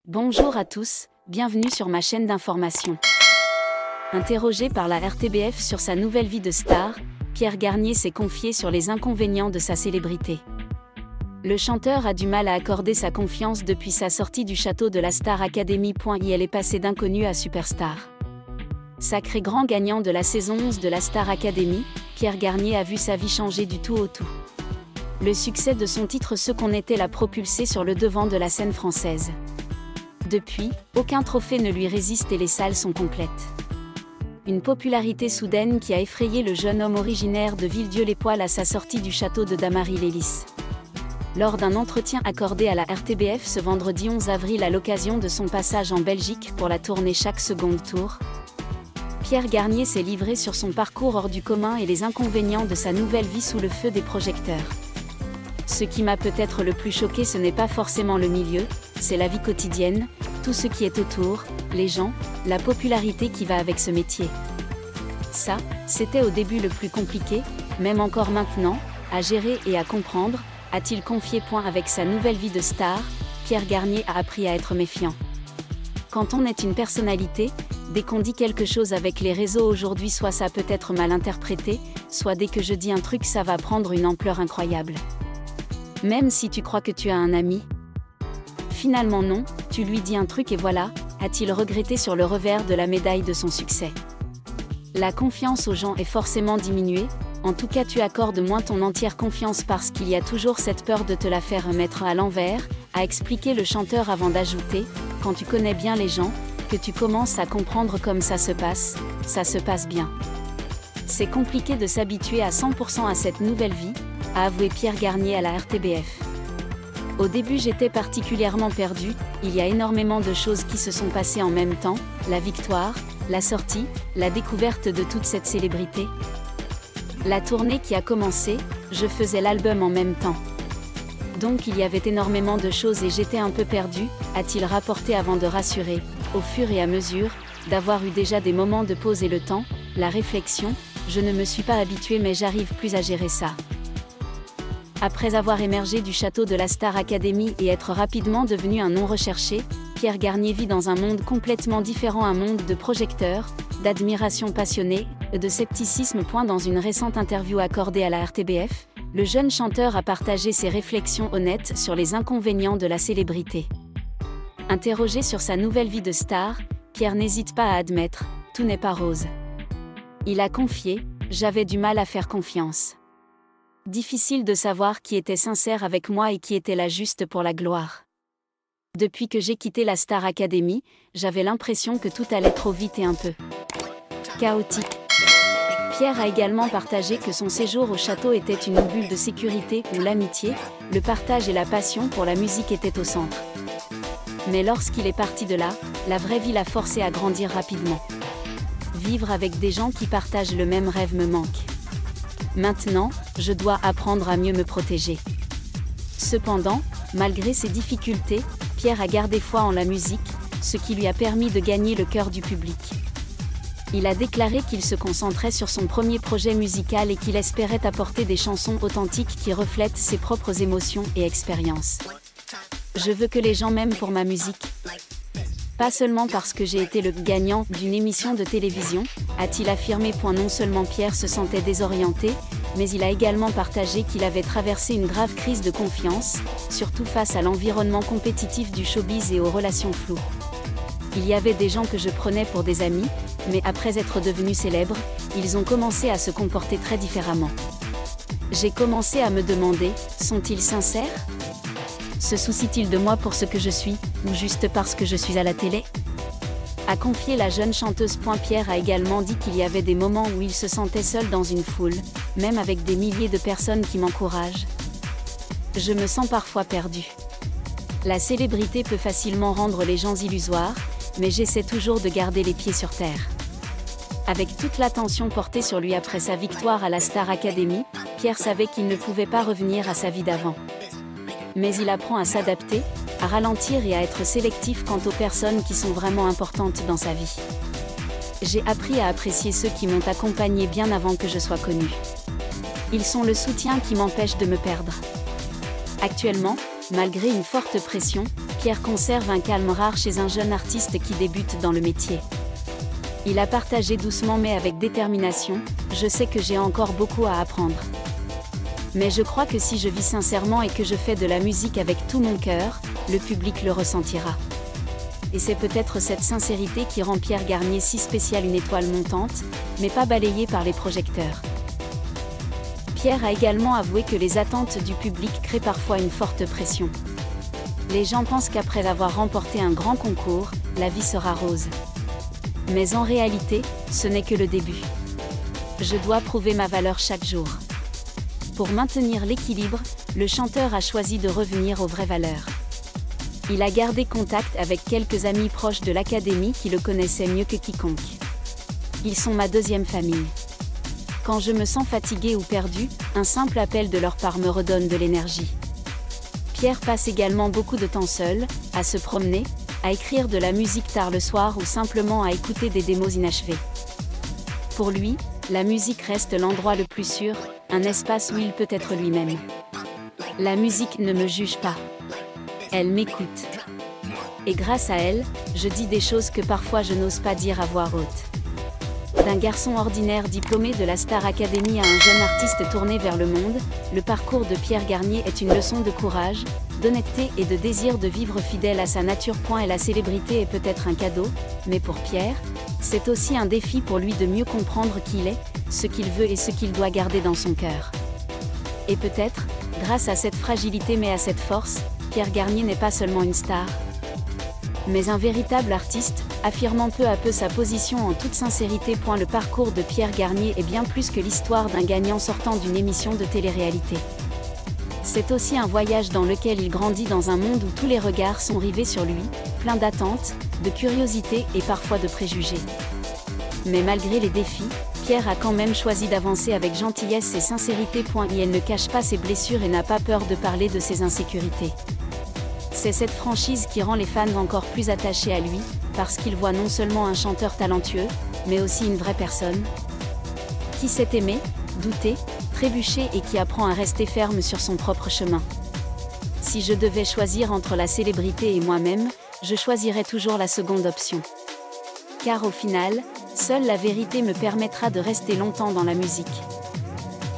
Bonjour à tous, bienvenue sur ma chaîne d'information. Interrogé par la RTBF sur sa nouvelle vie de star, Pierre Garnier s'est confié sur les inconvénients de sa célébrité. Le chanteur a du mal à accorder sa confiance depuis sa sortie du château de la Star Academy. Il est passé d'inconnu à superstar. Sacré grand gagnant de la saison 11 de la Star Academy, Pierre Garnier a vu sa vie changer du tout au tout. Le succès de son titre Ce qu'on était l'a propulsé sur le devant de la scène française. Depuis, aucun trophée ne lui résiste et les salles sont complètes. Une popularité soudaine qui a effrayé le jeune homme originaire de Villedieu-les-Poêles à sa sortie du château de Damary-Lélis. Lors d'un entretien accordé à la RTBF ce vendredi 11 avril à l'occasion de son passage en Belgique pour la tournée Chaque Seconde Tour, Pierre Garnier s'est livré sur son parcours hors du commun et les inconvénients de sa nouvelle vie sous le feu des projecteurs. Ce qui m'a peut-être le plus choqué, ce n'est pas forcément le milieu, c'est la vie quotidienne, tout ce qui est autour, les gens, la popularité qui va avec ce métier. Ça, c'était au début le plus compliqué, même encore maintenant, à gérer et à comprendre, a-t-il confié. Avec sa nouvelle vie de star, Pierre Garnier a appris à être méfiant. Quand on est une personnalité, dès qu'on dit quelque chose avec les réseaux aujourd'hui, soit ça peut être mal interprété, soit dès que je dis un truc ça va prendre une ampleur incroyable. Même si tu crois que tu as un ami, finalement non, tu lui dis un truc et voilà, a-t-il regretté sur le revers de la médaille de son succès. La confiance aux gens est forcément diminuée, en tout cas tu accordes moins ton entière confiance parce qu'il y a toujours cette peur de te la faire mettre à l'envers, a expliqué le chanteur avant d'ajouter, quand tu connais bien les gens, que tu commences à comprendre comme ça se passe bien. C'est compliqué de s'habituer à 100% à cette nouvelle vie, a avoué Pierre Garnier à la RTBF. Au début j'étais particulièrement perdu, il y a énormément de choses qui se sont passées en même temps, la victoire, la sortie, la découverte de toute cette célébrité. La tournée qui a commencé, je faisais l'album en même temps. Donc il y avait énormément de choses et j'étais un peu perdu, a-t-il rapporté avant de rassurer, au fur et à mesure, d'avoir eu déjà des moments de pause et le temps, la réflexion, je ne me suis pas habitué mais j'arrive plus à gérer ça. Après avoir émergé du château de la Star Academy et être rapidement devenu un nom recherché, Pierre Garnier vit dans un monde complètement différent, un monde de projecteurs, d'admiration passionnée, de scepticisme. Dans une récente interview accordée à la RTBF, le jeune chanteur a partagé ses réflexions honnêtes sur les inconvénients de la célébrité. Interrogé sur sa nouvelle vie de star, Pierre n'hésite pas à admettre « tout n'est pas rose ». Il a confié « j'avais du mal à faire confiance. Difficile de savoir qui était sincère avec moi et qui était là juste pour la gloire. Depuis que j'ai quitté la Star Academy, j'avais l'impression que tout allait trop vite et un peu chaotique. » Pierre a également partagé que son séjour au château était une bulle de sécurité où l'amitié, le partage et la passion pour la musique étaient au centre. Mais lorsqu'il est parti de là, la vraie vie l'a forcé à grandir rapidement. Vivre avec des gens qui partagent le même rêve me manque. Maintenant, je dois apprendre à mieux me protéger. Cependant, malgré ces difficultés, Pierre a gardé foi en la musique, ce qui lui a permis de gagner le cœur du public. Il a déclaré qu'il se concentrait sur son premier projet musical et qu'il espérait apporter des chansons authentiques qui reflètent ses propres émotions et expériences. Je veux que les gens m'aiment pour ma musique. Pas seulement parce que j'ai été le gagnant d'une émission de télévision, a-t-il affirmé. Non seulement Pierre se sentait désorienté, mais il a également partagé qu'il avait traversé une grave crise de confiance, surtout face à l'environnement compétitif du showbiz et aux relations floues. Il y avait des gens que je prenais pour des amis, mais après être devenu célèbre, ils ont commencé à se comporter très différemment. J'ai commencé à me demander, sont-ils sincères ? Se soucient-ils de moi pour ce que je suis, ou juste parce que je suis à la télé ? A confié la jeune chanteuse. Pierre a également dit qu'il y avait des moments où il se sentait seul dans une foule, même avec des milliers de personnes qui m'encouragent. Je me sens parfois perdu. La célébrité peut facilement rendre les gens illusoires, mais j'essaie toujours de garder les pieds sur terre. Avec toute l'attention portée sur lui après sa victoire à la Star Academy, Pierre savait qu'il ne pouvait pas revenir à sa vie d'avant. Mais il apprend à s'adapter, à ralentir et à être sélectif quant aux personnes qui sont vraiment importantes dans sa vie. J'ai appris à apprécier ceux qui m'ont accompagné bien avant que je sois connue. Ils sont le soutien qui m'empêche de me perdre. Actuellement, malgré une forte pression, Pierre conserve un calme rare chez un jeune artiste qui débute dans le métier. Il a partagé doucement mais avec détermination, je sais que j'ai encore beaucoup à apprendre. Mais je crois que si je vis sincèrement et que je fais de la musique avec tout mon cœur, le public le ressentira. Et c'est peut-être cette sincérité qui rend Pierre Garnier si spécial, une étoile montante, mais pas balayée par les projecteurs. Pierre a également avoué que les attentes du public créent parfois une forte pression. Les gens pensent qu'après avoir remporté un grand concours, la vie sera rose. Mais en réalité, ce n'est que le début. Je dois prouver ma valeur chaque jour. Pour maintenir l'équilibre, le chanteur a choisi de revenir aux vraies valeurs. Il a gardé contact avec quelques amis proches de l'académie qui le connaissaient mieux que quiconque. Ils sont ma deuxième famille. Quand je me sens fatigué ou perdu, un simple appel de leur part me redonne de l'énergie. Pierre passe également beaucoup de temps seul, à se promener, à écrire de la musique tard le soir ou simplement à écouter des démos inachevées. Pour lui, la musique reste l'endroit le plus sûr, un espace où il peut être lui-même. La musique ne me juge pas. Elle m'écoute. Et grâce à elle, je dis des choses que parfois je n'ose pas dire à voix haute. D'un garçon ordinaire diplômé de la Star Academy à un jeune artiste tourné vers le monde, le parcours de Pierre Garnier est une leçon de courage, d'honnêteté et de désir de vivre fidèle à sa nature. Et la célébrité est peut-être un cadeau, mais pour Pierre, c'est aussi un défi pour lui de mieux comprendre qui il est, ce qu'il veut et ce qu'il doit garder dans son cœur. Et peut-être, grâce à cette fragilité mais à cette force, Pierre Garnier n'est pas seulement une star, mais un véritable artiste, affirmant peu à peu sa position en toute sincérité. Le parcours de Pierre Garnier est bien plus que l'histoire d'un gagnant sortant d'une émission de télé-réalité. C'est aussi un voyage dans lequel il grandit dans un monde où tous les regards sont rivés sur lui, plein d'attentes, de curiosité et parfois de préjugés. Mais malgré les défis, Pierre a quand même choisi d'avancer avec gentillesse et sincérité. Il ne cache pas ses blessures et n'a pas peur de parler de ses insécurités. C'est cette franchise qui rend les fans encore plus attachés à lui, parce qu'ils voient non seulement un chanteur talentueux, mais aussi une vraie personne, qui sait aimer, douter, trébucher et qui apprend à rester ferme sur son propre chemin. Si je devais choisir entre la célébrité et moi-même, je choisirais toujours la seconde option. Car au final, seule la vérité me permettra de rester longtemps dans la musique.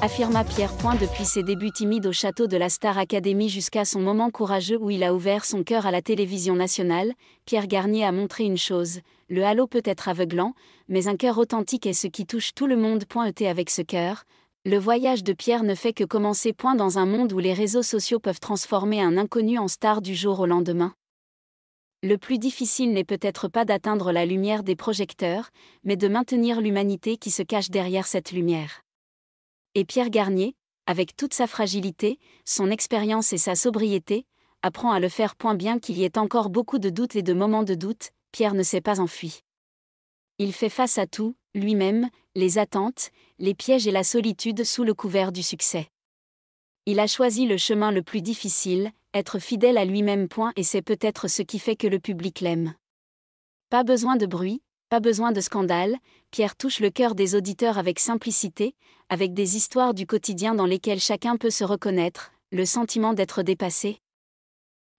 Affirma Pierre. Depuis ses débuts timides au château de la Star Academy jusqu'à son moment courageux où il a ouvert son cœur à la télévision nationale, Pierre Garnier a montré une chose, le halo peut être aveuglant, mais un cœur authentique est ce qui touche tout le monde. Avec ce cœur, le voyage de Pierre ne fait que commencer. Dans un monde où les réseaux sociaux peuvent transformer un inconnu en star du jour au lendemain. Le plus difficile n'est peut-être pas d'atteindre la lumière des projecteurs, mais de maintenir l'humanité qui se cache derrière cette lumière. Et Pierre Garnier, avec toute sa fragilité, son expérience et sa sobriété, apprend à le faire. Bien qu'il y ait encore beaucoup de doutes et de moments de doute, Pierre ne s'est pas enfui. Il fait face à tout, lui-même, les attentes, les pièges et la solitude sous le couvert du succès. Il a choisi le chemin le plus difficile, être fidèle à lui-même. Et c'est peut-être ce qui fait que le public l'aime. Pas besoin de bruit, pas besoin de scandale, Pierre touche le cœur des auditeurs avec simplicité, avec des histoires du quotidien dans lesquelles chacun peut se reconnaître, le sentiment d'être dépassé.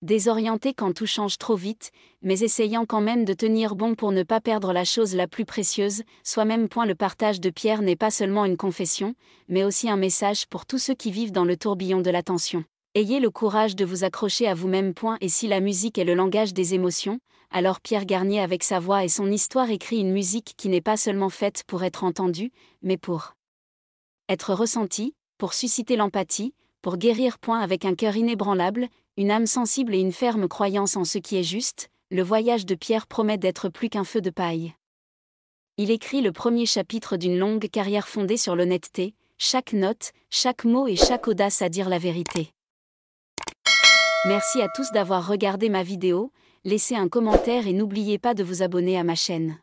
Désorienté quand tout change trop vite, mais essayant quand même de tenir bon pour ne pas perdre la chose la plus précieuse, soi-même. Le partage de Pierre n'est pas seulement une confession, mais aussi un message pour tous ceux qui vivent dans le tourbillon de l'attention. Ayez le courage de vous accrocher à vous-même. Et si la musique est le langage des émotions, alors Pierre Garnier avec sa voix et son histoire écrit une musique qui n'est pas seulement faite pour être entendue, mais pour être ressentie, pour susciter l'empathie, pour guérir. Avec un cœur inébranlable, une âme sensible et une ferme croyance en ce qui est juste, le voyage de Pierre promet d'être plus qu'un feu de paille. Il écrit le premier chapitre d'une longue carrière fondée sur l'honnêteté, chaque note, chaque mot et chaque audace à dire la vérité. Merci à tous d'avoir regardé ma vidéo, laissez un commentaire et n'oubliez pas de vous abonner à ma chaîne.